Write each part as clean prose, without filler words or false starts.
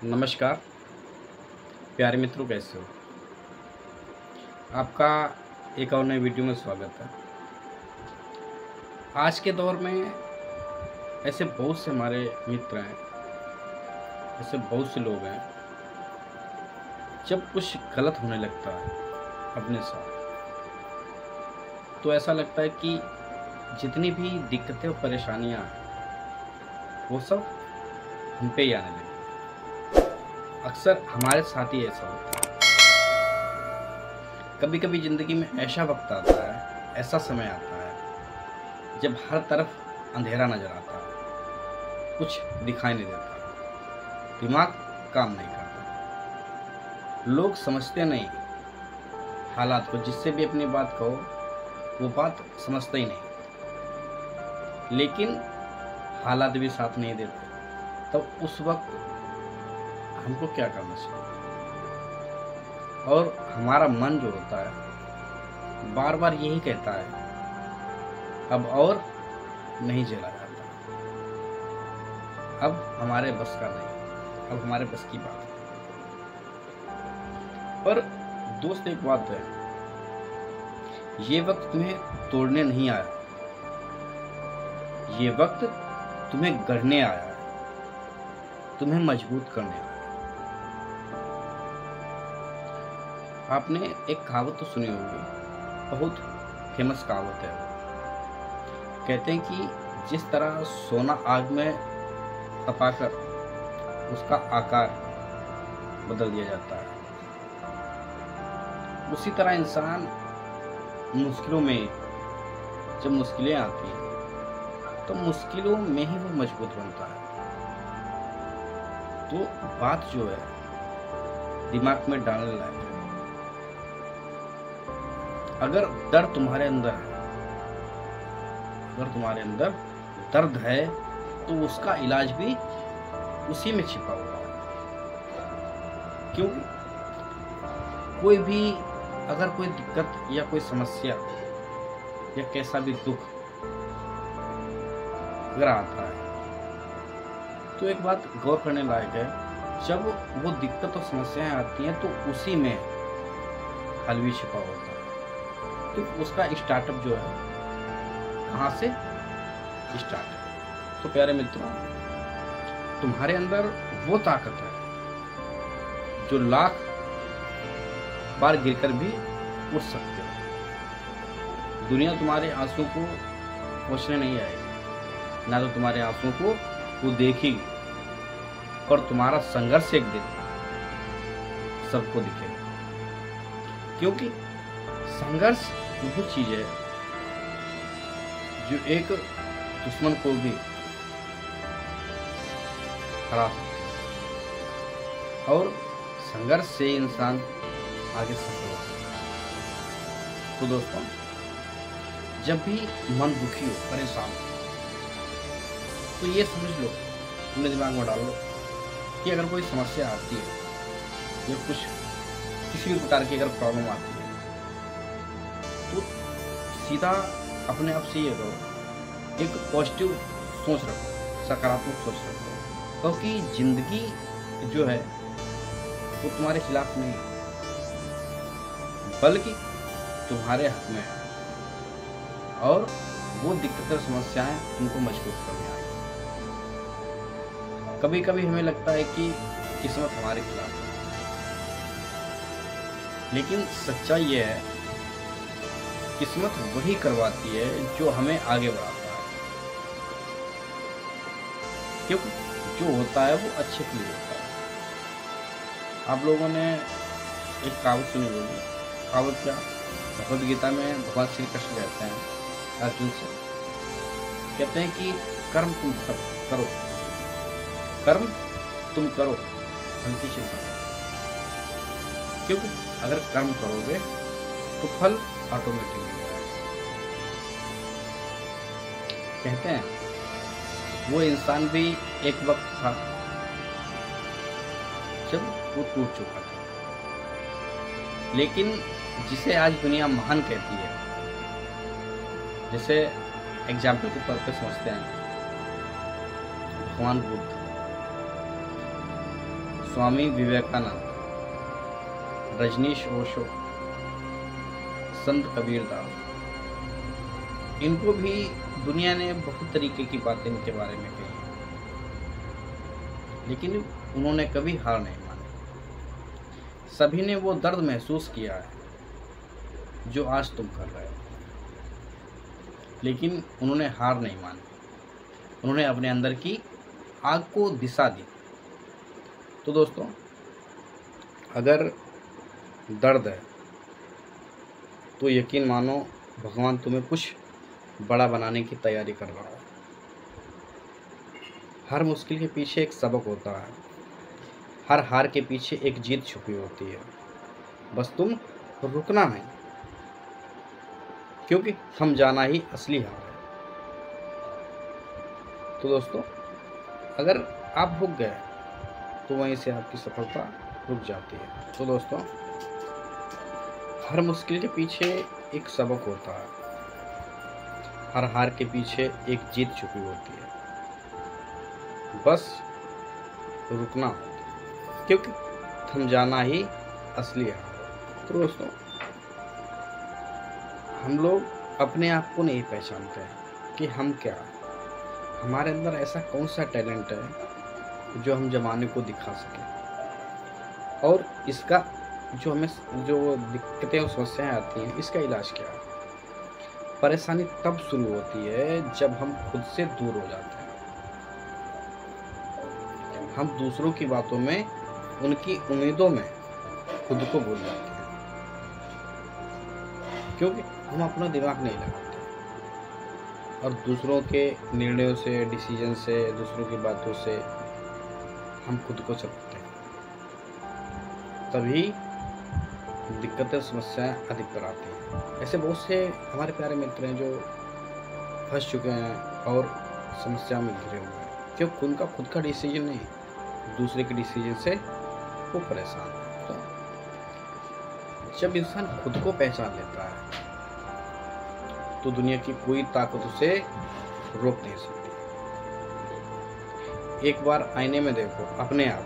नमस्कार प्यारे मित्रों, कैसे हो? आपका एक और नए वीडियो में स्वागत है। आज के दौर में ऐसे बहुत से हमारे मित्र हैं, ऐसे बहुत से लोग हैं, जब कुछ गलत होने लगता है अपने साथ तो ऐसा लगता है कि जितनी भी दिक्कतें और परेशानियां हैं वो सब हम पे ही आने लगी। अक्सर हमारे साथ ही ऐसा होता है। कभी कभी ज़िंदगी में ऐसा वक्त आता है, ऐसा समय आता है जब हर तरफ अंधेरा नजर आता है, कुछ दिखाई नहीं देता, दिमाग काम नहीं करता, लोग समझते नहीं हालात को। जिससे भी अपनी बात कहो वो बात समझते ही नहीं, लेकिन हालात भी साथ नहीं देते। तो उस वक्त हमको क्या करना चाहिए? और हमारा मन जो होता है बार बार यही कहता है अब और नहीं झेला जाता, अब हमारे बस का नहीं, अब हमारे बस की बात है। पर दोस्त एक बात है, ये वक्त तुम्हें तोड़ने नहीं आया, ये वक्त तुम्हें गढ़ने आया है, तुम्हें मजबूत करने आया। आपने एक कहावत तो सुनी होगी, बहुत फेमस कहावत है। कहते हैं कि जिस तरह सोना आग में तपाकर उसका आकार बदल दिया जाता है, उसी तरह इंसान मुश्किलों में, जब मुश्किलें आती हैं तो मुश्किलों में ही वो मजबूत बनता है। तो बात जो है दिमाग में डालने लायक है। अगर दर्द तुम्हारे अंदर है, अगर तुम्हारे अंदर दर्द है तो उसका इलाज भी उसी में छिपा हुआ है। क्योंकि कोई भी अगर कोई दिक्कत या कोई समस्या या कैसा भी दुख अगर आता है तो एक बात गौर करने लायक है, जब वो दिक्कत और समस्याएं आती हैं तो उसी में हल भी छिपा होता है। तो उसका स्टार्टअप जो है कहाँ से स्टार्ट है? तो प्यारे मित्रों, तुम्हारे अंदर वो ताकत है जो लाख बार गिरकर भी उठ सकते हो। दुनिया तुम्हारे आंसू को पोंछने नहीं आएगी, ना तो तुम्हारे आंसू को वो देखेगी, और तुम्हारा संघर्ष एक दिन सबको दिखेगा। क्योंकि संघर्ष वो चीज है जो एक दुश्मन को भी हरा सकती है, और संघर्ष से इंसान आगे सफल हो सकता है। तो दोस्तों, जब भी मन दुखी हो, परेशान हो, तो ये समझ लो, अपने दिमाग में डालो कि अगर कोई समस्या आती है या कुछ किसी भी प्रकार की अगर प्रॉब्लम आती है तो सीधा अपने आप से ये करो, एक पॉजिटिव सोच रखो, सकारात्मक सोच रखो, क्योंकि जिंदगी जो है वो तुम्हारे खिलाफ नहीं है, बल्कि तुम्हारे हक में है, और वो दिक्कतें और समस्याएं तुमको मजबूत करने आएगी। कभी कभी हमें लगता है कि किस्मत हमारे खिलाफ है, लेकिन सच्चाई ये है, किस्मत वही करवाती है जो हमें आगे बढ़ाता है। क्योंकि जो होता है वो अच्छे के लिए होता है। आप लोगों ने एक कहावत सुनी होगी, कहावत क्या? भगवद गीता में भगवान श्री कृष्ण कहते हैं अर्जुन से, कहते हैं कि कर्म तुम करो, कर्म तुम करो, फल की चिंता करो। क्योंकि अगर कर्म करोगे तो फल ऑटोमेटिक मिलेगा। कहते हैं वो इंसान भी एक वक्त था जब वो टूट चुका था, लेकिन जिसे आज दुनिया महान कहती है, जैसे एग्जाम्पल के तौर पे समझते हैं भगवान बुद्ध, स्वामी विवेकानंद, रजनीश ओशो, संत कबीरदास, इनको भी दुनिया ने बहुत तरीके की बातें इनके बारे में कही, लेकिन उन्होंने कभी हार नहीं मानी। सभी ने वो दर्द महसूस किया है जो आज तुम कर रहे हो, लेकिन उन्होंने हार नहीं मानी। उन्होंने अपने अंदर की आग को दिशा दी। तो दोस्तों, अगर दर्द है तो यकीन मानो भगवान तुम्हें कुछ बड़ा बनाने की तैयारी कर रहा है। हर मुश्किल के पीछे एक सबक होता है, हर हार के पीछे एक जीत छुपी होती है। बस तुम रुकना नहीं, क्योंकि थम जाना ही असली हार है। तो दोस्तों, अगर आप रुक गए तो वहीं से आपकी सफलता रुक जाती है। तो दोस्तों, हर मुश्किल के पीछे एक सबक होता है, हर हार के पीछे एक जीत छुपी होती है। बस रुकना होता है, क्योंकि थम जाना ही असली हार है। तो दोस्तों, हम लोग अपने आप को नहीं पहचानते हैं कि हम क्या हैं। हमारे अंदर ऐसा कौन सा टैलेंट है जो हम जमाने को दिखा सकें, और इसका जो हमें जो दिक्कतें और समस्याएं आती हैं, इसका इलाज क्या है। परेशानी तब शुरू होती है जब हम खुद से दूर हो जाते हैं। हम दूसरों की बातों में, उनकी उम्मीदों में खुद को भूल जाते हैं, क्योंकि हम अपना दिमाग नहीं लगाते और दूसरों के निर्णयों से, डिसीजन से, दूसरों की बातों से हम खुद को चलाते हैं। तभी दिक्कतें, समस्याएं अधिकतर आती हैं। ऐसे बहुत से हमारे प्यारे मित्र हैं जो फंस चुके हैं और समस्या में घिरे हुए हैं, क्योंकि उनका खुद का डिसीजन नहीं, दूसरे के डिसीजन से वो परेशान है। तो जब इंसान खुद को पहचान लेता है तो दुनिया की कोई ताकत उसे रोक नहीं सकती। एक बार आईने में देखो अपने आप,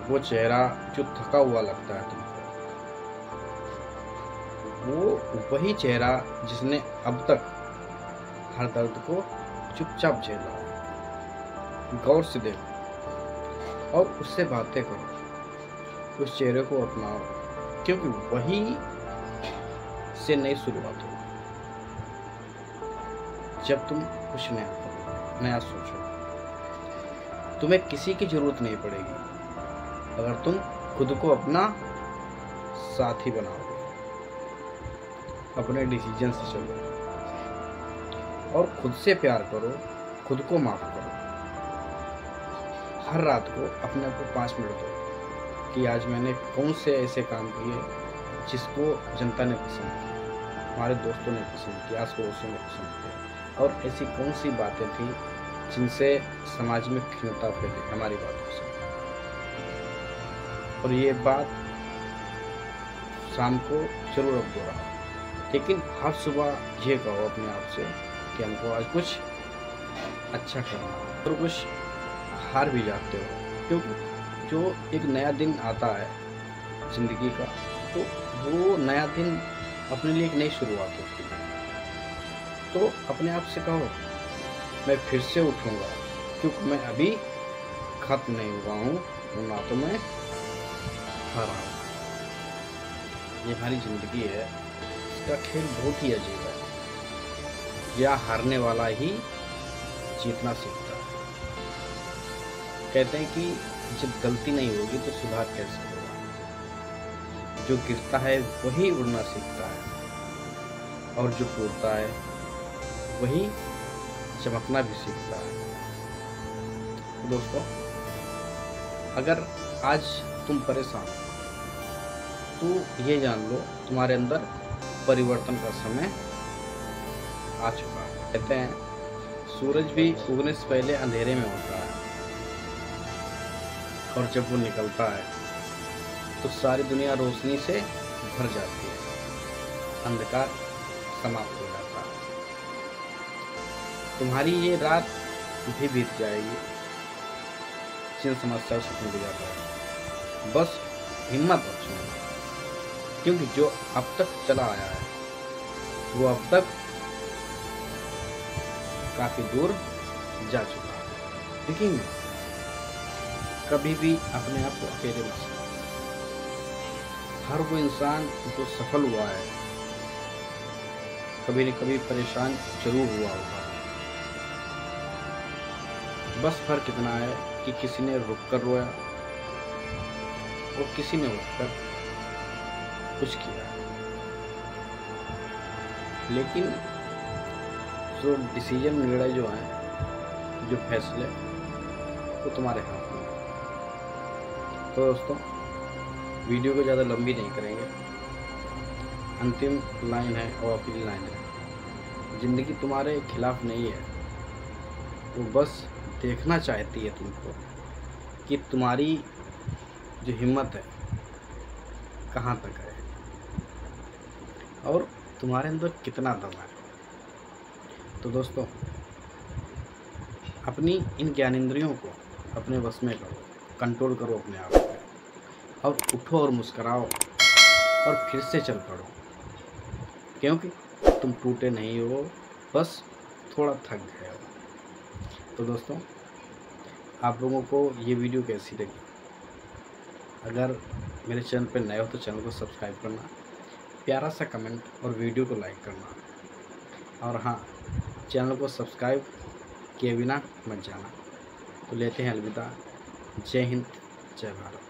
वो चेहरा जो थका हुआ लगता है तुमको, वो वही चेहरा जिसने अब तक हर दर्द को चुपचाप झेला है। गौर से देखो और उससे बातें करो, उस चेहरे को अपनाओ, क्योंकि वही से नई शुरुआत होगी। जब तुम कुछ नया करो, नया सोचो, तुम्हें किसी की जरूरत नहीं पड़ेगी अगर तुम खुद को अपना साथी बनाओगे। अपने डिसीजन से चलो और खुद से प्यार करो, खुद को माफ करो। हर रात को अपने आप को 5 मिनट दो कि आज मैंने कौन से ऐसे काम किए जिसको जनता ने पसंद किया, हमारे दोस्तों ने पसंद किया, आस पड़ोसियों ने पसंद किया, और ऐसी कौन सी बातें थी जिनसे समाज में खिन्नता फैली हमारी बातों से। और ये बात शाम को जरूर अब दोहराओ, लेकिन हर सुबह ये कहो अपने आप से कि हमको आज कुछ अच्छा करना है। और कुछ हार भी जाते हो, क्योंकि जो एक नया दिन आता है जिंदगी का, तो वो नया दिन अपने लिए एक नई शुरुआत होती है। तो अपने आप से कहो मैं फिर से उठूंगा, क्योंकि मैं अभी खत्म नहीं हुआ हूँ, ना तो मैं हारा हूँ। ये हमारी जिंदगी है, इसका खेल बहुत ही अजीब है। या हारने वाला ही जीतना सीखता है। कहते हैं कि जब गलती नहीं होगी तो सुधार कैसे होगा। जो गिरता है वही उड़ना सीखता है, और जो टूटता है वही चमकना भी सीखता है। तो दोस्तों, अगर आज तुम परेशान हो तो ये जान लो तुम्हारे अंदर परिवर्तन का समय आ चुका है। कहते हैं सूरज भी उगने से पहले अंधेरे में होता है, और जब वो निकलता है तो सारी दुनिया रोशनी से भर जाती है, अंधकार समाप्त हो जाता है। तुम्हारी ये रात भी बीत जाएगी, किसी ने समस्या से नहीं गुजर रहा है, बस हिम्मत बख्शना, क्योंकि जो अब तक चला आया है वो अब तक काफी दूर जा चुका है। लेकिन कभी भी अपने आप को अकेले मत समझो। हर वो इंसान जो सफल हुआ है कभी न कभी परेशान जरूर हुआ होगा। बस फर्क इतना है कि किसी ने रुक कर रोया और किसी ने उठकर कुछ किया। लेकिन जो डिसीजन, निर्णय जो है, जो फैसले, वो तुम्हारे हाथ में है। तो दोस्तों, वीडियो को ज़्यादा लंबी नहीं करेंगे। अंतिम लाइन है और आखिरी लाइन है, ज़िंदगी तुम्हारे खिलाफ नहीं है, वो बस देखना चाहती है तुमको कि तुम्हारी जो हिम्मत है कहाँ तक है और तुम्हारे अंदर कितना दम है। तो दोस्तों, अपनी इन ज्ञानेंद्रियों को अपने वश में करो, कंट्रोल करो अपने आप को, और उठो और मुस्कराओ और फिर से चल पड़ो, क्योंकि तुम टूटे नहीं हो, बस थोड़ा थक गए हो। तो दोस्तों, आप लोगों को ये वीडियो कैसी लगी? अगर मेरे चैनल पर नए हो तो चैनल को सब्सक्राइब करना, प्यारा सा कमेंट और वीडियो को लाइक करना, और हाँ, चैनल को सब्सक्राइब किए बिना मत जाना। तो लेते हैं अलविदा। जय हिंद, जय भारत।